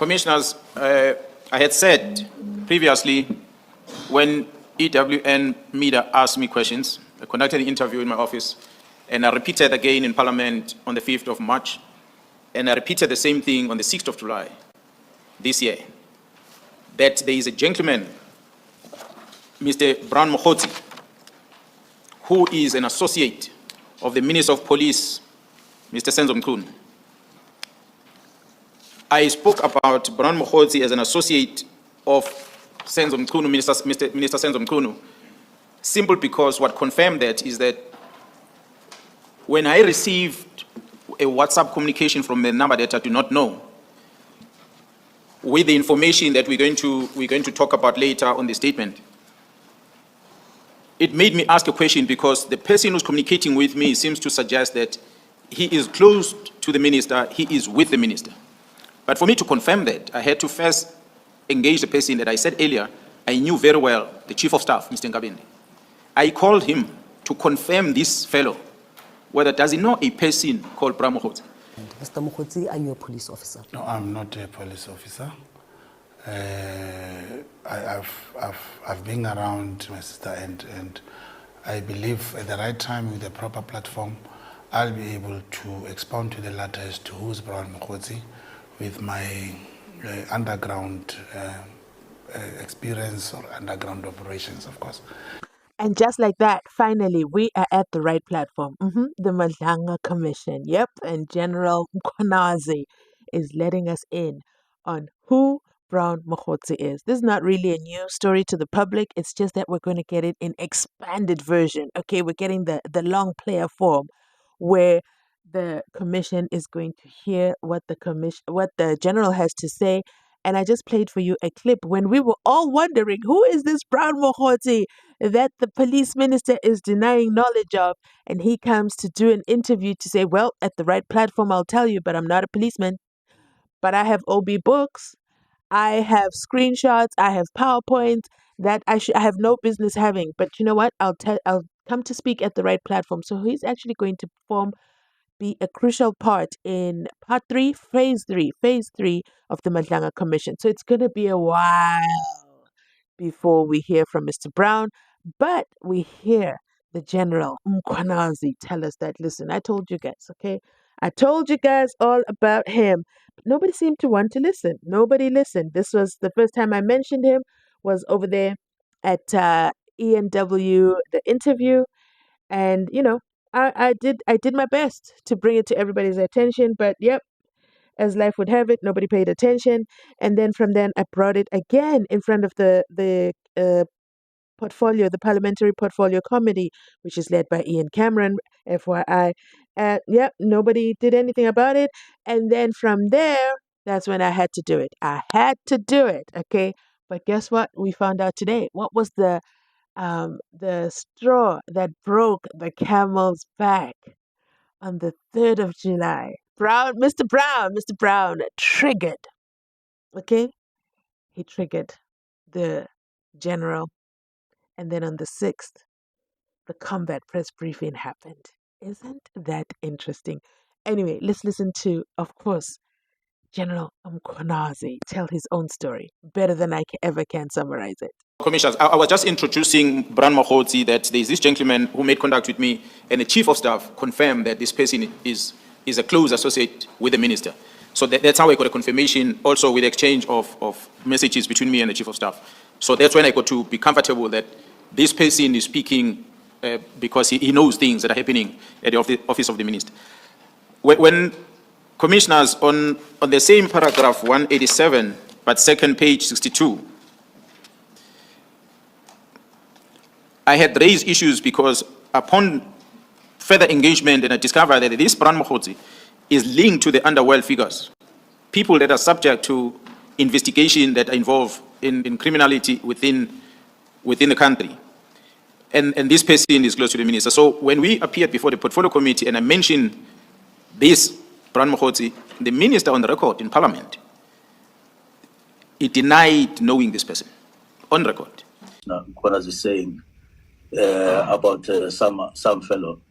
Commissioners, I had said previously when EWN media asked me questions, I conducted an interview in my office, and I repeated again in Parliament on the 5th of March, and I repeated the same thing on the 6th of July this year, that there is a gentleman, Mr. Brown Mogotsi, who is an associate of the Minister of Police, Mr. Senzo Mkhunu. I spoke about Brown Mogotsi as an associate of Senzo Mkhunu, Minister Senzo Mkhunu, simply because what confirmed that is that when I received a WhatsApp communication from a number that I do not know, with the information that we're going to talk about later on the statement, it made me ask a question because the person who's communicating with me seems to suggest that he is close to the minister, he is with the minister. But for me to confirm that, I had to first engage the person that I said earlier, I knew very well, the Chief of Staff, Mr. Ngabende. I called him to confirm this fellow, whether does he know a person called Brown Mogotsi. Mr. Mogotsi, are you a police officer? No, I'm not a police officer. I've been around, my sister, and I believe at the right time with the proper platform, I'll be able to expound to the latter as to who's Brown Mogotsi with my underground experience or underground operations, of course. And just like that, finally, we are at the right platform. The Madlanga Commission. Yep. And General Mkhwanazi is letting us in on who Brown Mogotsi is. This is not really a new story to the public. It's just that we're going to get it in expanded version. Okay, we're getting the long player form where the commission is going to hear what the general has to say. And I just played for you a clip when we were all wondering, who is this Brown Mogotsi that the police minister is denying knowledge of? And he comes to do an interview to say, well, at the right platform, I'll tell you, but I'm not a policeman. But I have OB books, I have screenshots, I have PowerPoints that I have no business having. But you know what? I'll come to speak at the right platform. So he's actually going to be a crucial part in phase three of the Madlanga Commission. So it's going to be a while before we hear from Mr. Brown, but we hear the General Mkhwanazi tell us that, listen, I told you guys, okay? I told you guys all about him. But nobody seemed to want to listen. Nobody listened. This was the first time I mentioned him, was over there at ENW, the interview. And, you know, I did my best to bring it to everybody's attention, but yep, as life would have it, nobody paid attention. And then from then, I brought it again in front of the portfolio, the Parliamentary Portfolio Committee, which is led by Ian Cameron, FYI. Yep, nobody did anything about it. And then from there, that's when I had to do it. I had to do it, okay? But guess what? We found out today. What was the straw that broke the camel's back on the 3rd of July? Mr. Brown triggered. Okay? He triggered the general. And then on the 6th, the combat press briefing happened. Isn't that interesting? Anyway, let's listen to, of course, General Mkhwanazi tell his own story better than I ever can summarize it. Commissioners, I was just introducing Brown Mogotsi, that there is this gentleman who made contact with me, and the Chief of Staff confirmed that this person is a close associate with the minister. So that's how I got a confirmation, also with the exchange of messages between me and the Chief of Staff. So that's when I got to be comfortable that this person is speaking because he knows things that are happening at the office of the minister. When commissioners, on the same paragraph 187, but second page 62, I had raised issues because upon further engagement, and I discovered that this Brown Mogotsi is linked to the underworld figures, people that are subject to investigation that are involved in criminality within the country. And this person is close to the minister. So when we appeared before the Portfolio Committee and I mentioned this Brown Mogotsi, the minister on the record in Parliament, he denied knowing this person on record. Now, Mkhwanazi is saying about some fellow.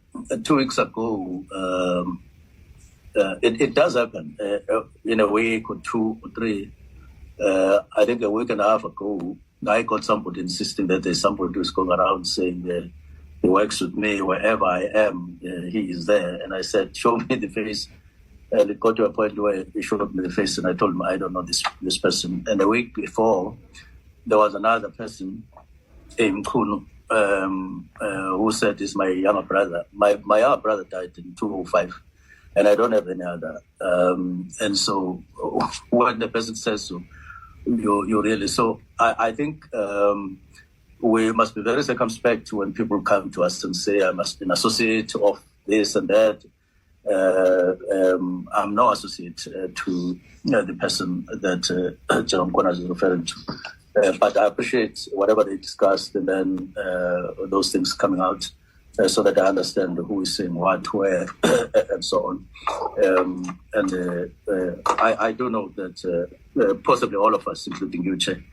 2 weeks ago, it does happen in a week or 2 or 3. I think a week and a half ago, I got somebody insisting that there's somebody who's going around saying he works with me wherever I am, he is there. And I said, show me the face. And it got to a point where he showed me the face, and I told him, I don't know this person. And a week before, there was another person, Mkhunu, who said, "This is my younger brother. My younger brother died in 2005, and I don't have any other." And so, when the person says so, you really. So I think we must be very circumspect when people come to us and say, "I must be an associate of this and that." I'm no associate to the person that John Mkhwanazi is referring to. But I appreciate whatever they discussed and then those things coming out so that I understand who is saying what, where, and so on. I do know that possibly all of us, including you, Chair,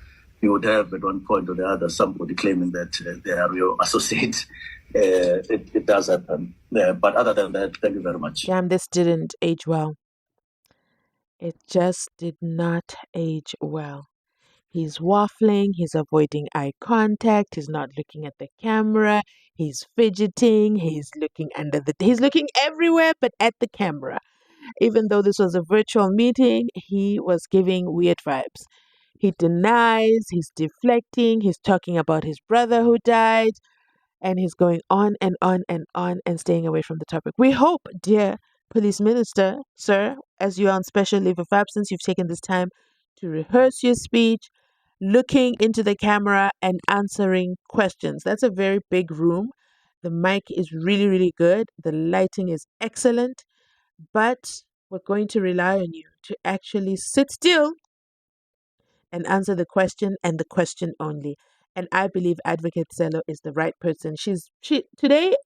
you would have at one point or the other somebody claiming that they are your associate. It does happen. But other than that, thank you very much. Damn, this didn't age well. It just did not age well. He's waffling, he's avoiding eye contact, he's not looking at the camera, he's fidgeting, he's looking everywhere but at the camera. Even though this was a virtual meeting, he was giving weird vibes. He denies, he's deflecting, he's talking about his brother who died, and he's going on and on and on and staying away from the topic. We hope, dear Police Minister, sir, as you are on special leave of absence, you've taken this time to rehearse your speech, looking into the camera and answering questions. That's a very big room. The mic is really, really good. The lighting is excellent. But we're going to rely on you to actually sit still and answer the question and the question only. And I believe Advocate Sello is the right person. She today,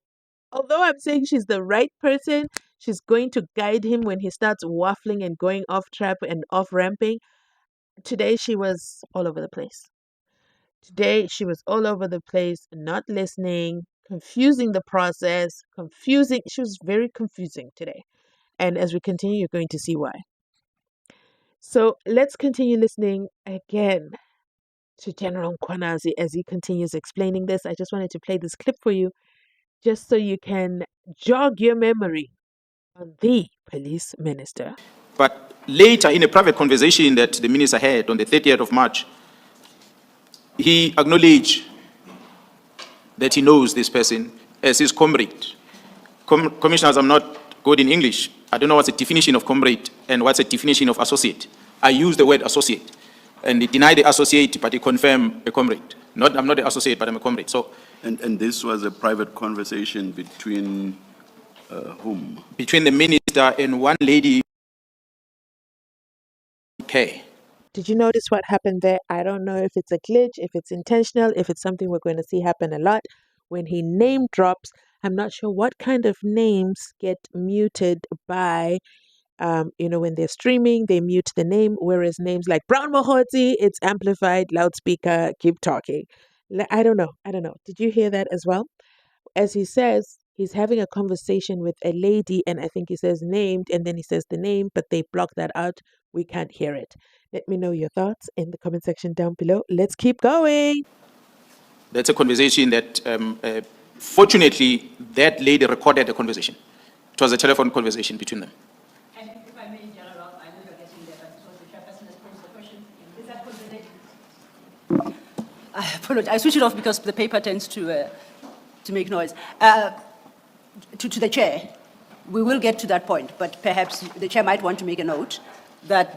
although I'm saying she's the right person, she's going to guide him when he starts waffling and going off track and off ramping. Today she was all over the place. Today she was all over the place, not listening, confusing the process, She was very confusing today. And as we continue, you're going to see why. So let's continue listening again to General Mkhwanazi as he continues explaining this. I just wanted to play this clip for you just so you can jog your memory on the police minister. But later, in a private conversation that the minister had on the 30th of March, he acknowledged that he knows this person as his comrade. Commissioners, I'm not good in English. I don't know what's the definition of comrade and what's the definition of associate. I use the word associate. And he denied the associate, but he confirmed a comrade. I'm not the associate, but I'm a comrade. So, and this was a private conversation between whom? Between the minister and one lady. Okay. Did you notice what happened there? I don't know if it's a glitch, if it's intentional, if it's something we're going to see happen a lot. When he name drops, I'm not sure what kind of names get muted by when they're streaming, they mute the name, whereas names like Brown Mogotsi, it's amplified, loudspeaker, keep talking. I don't know. Did you hear that as well? As he says, he's having a conversation with a lady, and I think he says named, and then he says the name, but they block that out. We can't hear it. Let me know your thoughts in the comment section down below. Let's keep going. That's a conversation that, fortunately, that lady recorded the conversation. It was a telephone conversation between them. I apologize. I switched it off because the paper tends to make noise. To the chair, we will get to that point, but perhaps the chair might want to make a note that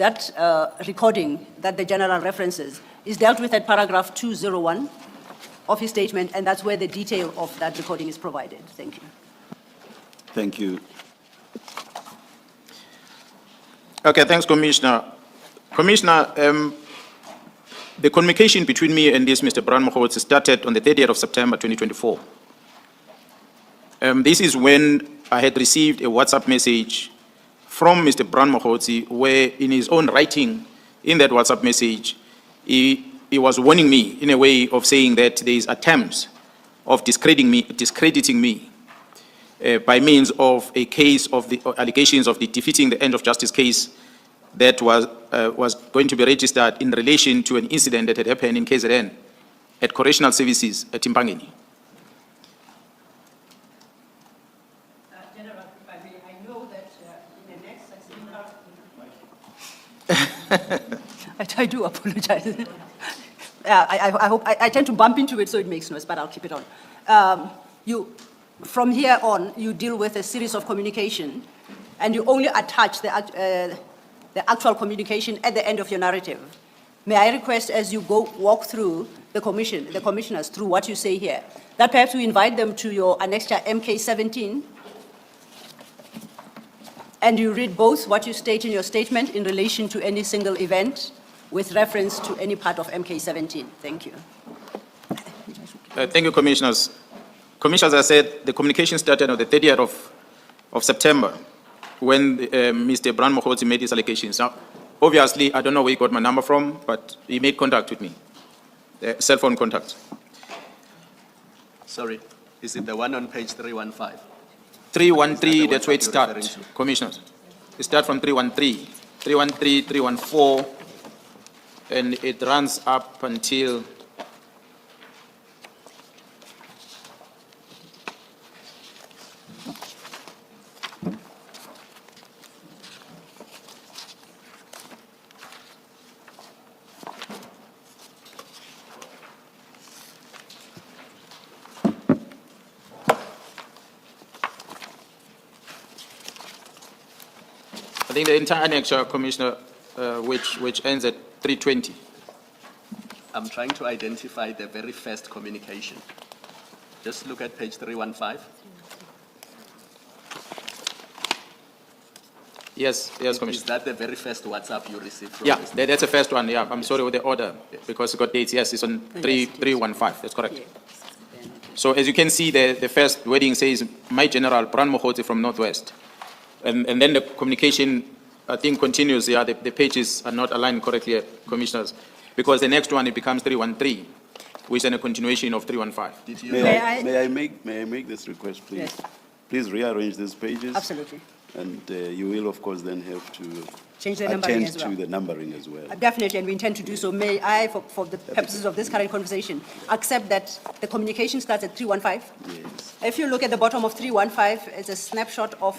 recording that the general references is dealt with at paragraph 201 of his statement, and that's where the detail of that recording is provided. Thank you. Thank you. Okay, thanks, Commissioner. Commissioner, the communication between me and this Mr. Brown Mogotsi started on the 30th of September 2024. This is when I had received a WhatsApp message from Mr. Brown Mogotsi, where in his own writing, in that WhatsApp message, he was warning me in a way of saying that there is attempts of discrediting me by means of a case of the allegations of the defeating the end of justice case that was going to be registered in relation to an incident that had happened in KZN at Correctional Services at Mpangeni. General, if I may, I know that in the next succeeding I do apologize. I hope I tend to bump into it, so it makes noise, but I'll keep it on. From here on, you deal with a series of communication, and you only attach the actual communication at the end of your narrative. May I request, as you walk through the commissioners, through what you say here, that perhaps we invite them to your annexure MK17, and you read both what you state in your statement in relation to any single event with reference to any part of MK17. Thank you. Thank you, Commissioners. Commissioners, as I said, the communication started on the 30th of September when Mr. Brown Mogotsi made his allegations. Now, obviously, I don't know where he got my number from, but he made contact with me, cell phone contact. Sorry, is it the one on page 315? 313, that's where it starts, Commissioners. It starts from 313, 313, 314, and it runs up until I think the entire annexure, Commissioner, which ends at 320. I'm trying to identify the very first communication. Just look at page 315. Yes, Is Commissioner. that the very first WhatsApp you received from Yeah, this? that's the first one. Yeah, I'm sorry with the order because it got dates. Yes, it's on 315. That's correct. So as you can see, the first wording says, "My General Brown Mogotsi from Northwest," and then the communication, I think, continues. Yeah, the pages are not aligned correctly, Commissioners, because the next one it becomes 313, which is a continuation of 315. Did you May I make this request, please? Yes. Please rearrange these pages. Absolutely. And you will, of course, then have to Change the numbering attend as well. to the numbering as well. Definitely, and we intend to do so. May I, for the purposes of this current conversation, accept that the communication starts at 315? Yes. If you look at the bottom of 315, it's a snapshot of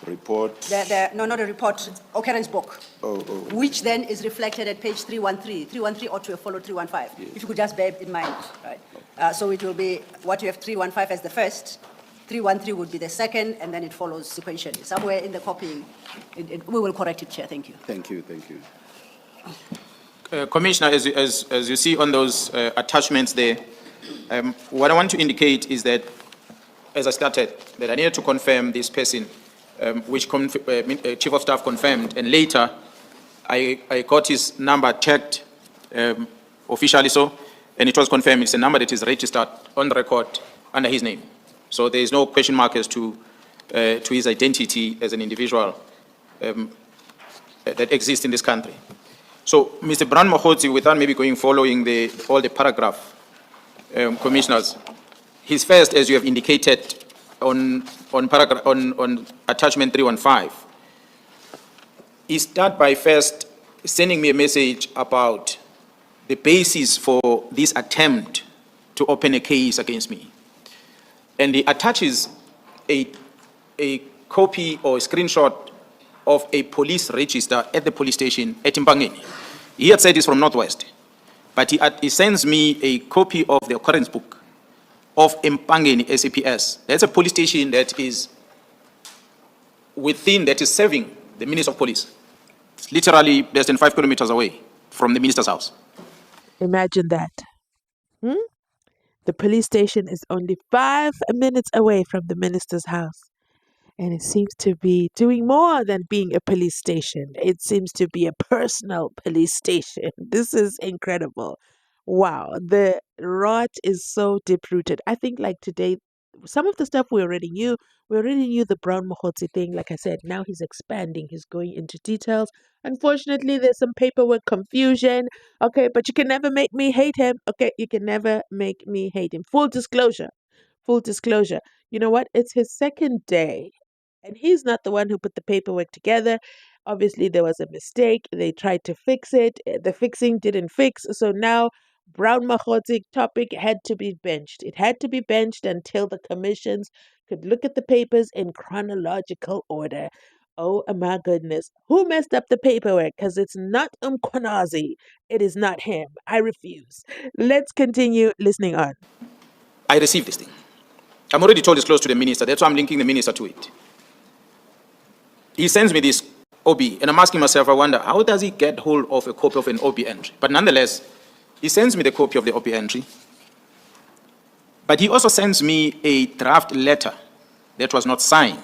Report. not a report, occurrence book, Oh. which then is reflected at page 313. 313 ought to have followed 315. If you could just bear it in mind, right? So it will be what you have 315 as the first, 313 would be the second, and then it follows sequentially. Somewhere in the copying, we will correct it, Chair. Thank you. Thank you, thank you. Commissioner, as you see on those attachments there, what I want to indicate is that, as I started, that I needed to confirm this person, which Chief of Staff confirmed, and later I got his number checked officially so, and it was confirmed it's a number that is registered on record under his name. So there is no question mark as to his identity as an individual that exists in this country. So, Mr. Brown Mogotsi, without maybe following all the paragraph, Commissioners, his first, as you have indicated on attachment 315, he start by first sending me a message about the basis for this attempt to open a case against me. And he attaches a copy or a screenshot of a police register at the police station at Mpangeni. He had said he's from Northwest, but he sends me a copy of the occurrence book of Mpangeni SAPS. That's a police station that is serving the Minister of Police. It's literally less than 5 kilometers away from the Minister's house. Imagine that. The police station is only 5 minutes away from the minister's house. And it seems to be doing more than being a police station. It seems to be a personal police station. This is incredible. Wow. The rot is so deep-rooted. I think like today, some of the stuff we already knew. We already knew the Brown Mogotsi thing. Like I said, now he's expanding. He's going into details. Unfortunately, there's some paperwork confusion. Okay, but you can never make me hate him. Okay, you can never make me hate him. Full disclosure. Full disclosure. You know what? It's his second day. And he's not the one who put the paperwork together. Obviously, there was a mistake. They tried to fix it. The fixing didn't fix. So now Brown Mogotsi topic had to be benched. It had to be benched until the commissions could look at the papers in chronological order. Oh my goodness. Who messed up the paperwork? Because it's not Mkhwanazi. It is not him. I refuse. Let's continue listening on. I received this thing. I'm already told it's close to the minister. That's why I'm linking the minister to it. He sends me this OB, and I'm asking myself, I wonder, how does he get hold of a copy of an OB entry? But nonetheless, he sends me the copy of the OB entry. But he also sends me a draft letter that was not signed.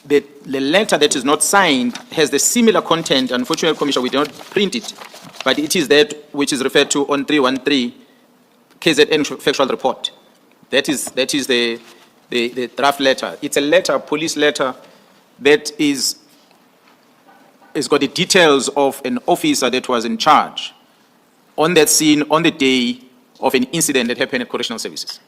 The letter that is not signed has the similar content. Unfortunately, Commissioner, we did not print it, but it is that which is referred to on 313 KZN factual report. That is the draft letter. It's a letter, a police letter, that is got the details of an officer that was in charge on that scene on the day of an incident that happened at correctional services.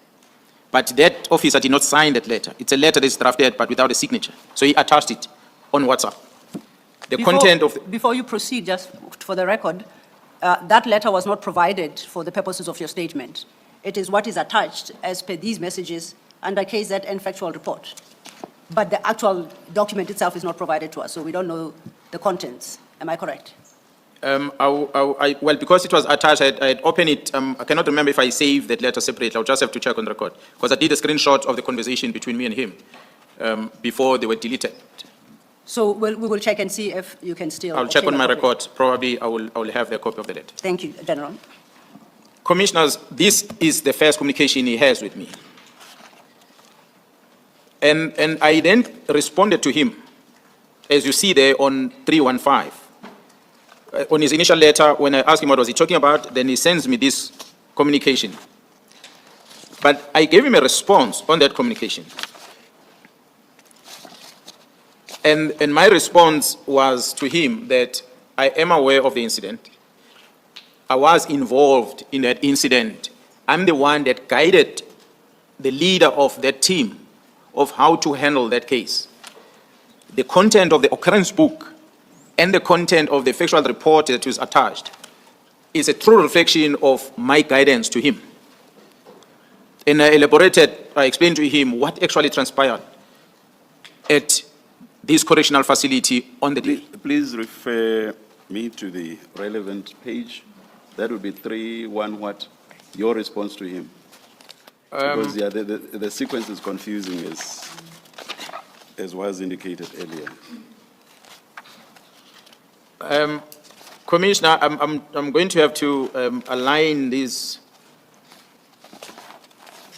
But that officer did not sign that letter. It's a letter that's drafted but without a signature. So he attached it on WhatsApp. Before you proceed, just for the record, that letter was not provided for the purposes of your statement. It is what is attached as per these messages under KZN factual report. But the actual document itself is not provided to us, so we don't know the contents. Am I correct? Well, because it was attached, I had opened it. I cannot remember if I saved that letter separately. I'll just have to check on the record. Because I did a screenshot of the conversation between me and him before they were deleted. So we will check and see if you can still... I'll check on my copy. record. Probably I will have the copy of the letter. Thank you, General. Commissioners, this is the first communication he has with me. And I then responded to him, as you see there on 315. On his initial letter, when I asked him what was he talking about, then he sends me this communication. But I gave him a response on that communication. And my response was to him that I am aware of the incident. I was involved in that incident. I'm the one that guided the leader of that team of how to handle that case. The content of the occurrence book and the content of the factual report that was attached is a true reflection of my guidance to him. And I explained to him what actually transpired at this correctional facility on the day. Please refer me to the relevant page. That would be 3-1 what? Your response to him. Because yeah, the sequence is confusing as was indicated earlier. Commissioner, I'm going to have to align these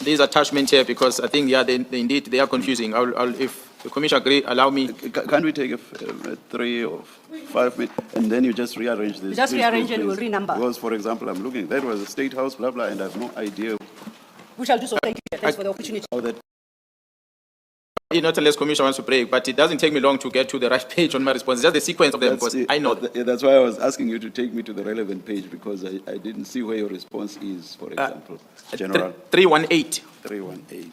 attachments here because I think indeed they are confusing. If the Commissioner agree, allow me. Can we take a 3 or 5 minutes and then you just rearrange this? Just rearrange and we'll please. renumber. Because, for example, I'm looking, that was a State House, blah, blah, and I have no idea We shall do so. Thank you. Thanks for the opportunity. how that. Not unless Commissioner wants to break, but it doesn't take me long to get to the right page on my response. It's just the sequence of them because I know that. That's why I was asking you to take me to the relevant page because I didn't see where your response is, for example. General. 318. 318.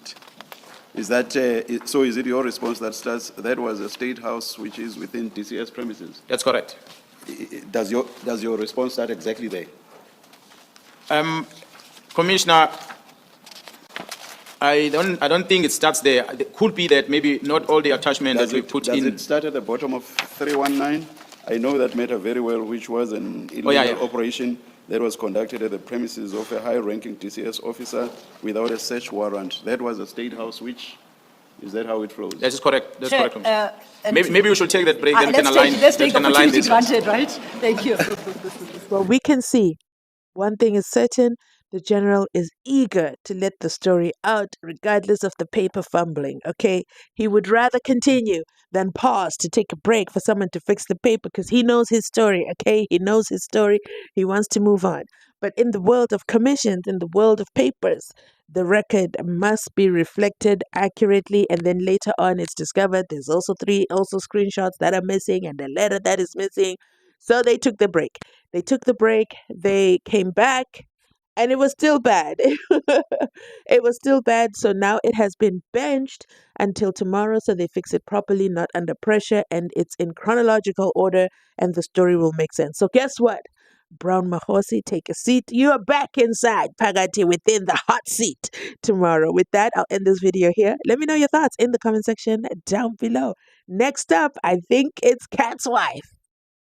Is that, so is it your response that starts, that was a State House which is within DCS premises? That's correct. Does your response start exactly there? Commissioner, I don't think it starts there. It could be that maybe not all the attachments that we put in. Does it start at the bottom of 319? I know that matter very well, which was an illegal operation that was conducted at the premises of a high-ranking DCS officer without a search warrant. That was a State House, which, is that how it flows? That is correct. That's Chair, correct, Commissioner. Maybe we should take that break, then we can align. Let's take the opportunity this. granted, right? Thank you. Well, we can see one thing is certain. The general is eager to let the story out regardless of the paper fumbling, okay? He would rather continue than pause to take a break for someone to fix the paper because he knows his story, okay? He knows his story. He wants to move on. But in the world of commissions, in the world of papers, the record must be reflected accurately, and then later on it's discovered there's also screenshots that are missing and a letter that is missing. So they took the break. They came back. And it was still bad. It was still bad. So now it has been benched until tomorrow. So they fix it properly, not under pressure. And it's in chronological order. And the story will make sense. So guess what? Brown Mogotsi, take a seat. You are back inside Pagati within the hot seat tomorrow. With that, I'll end this video here. Let me know your thoughts in the comment section down below. Next up, I think it's Cat's wife.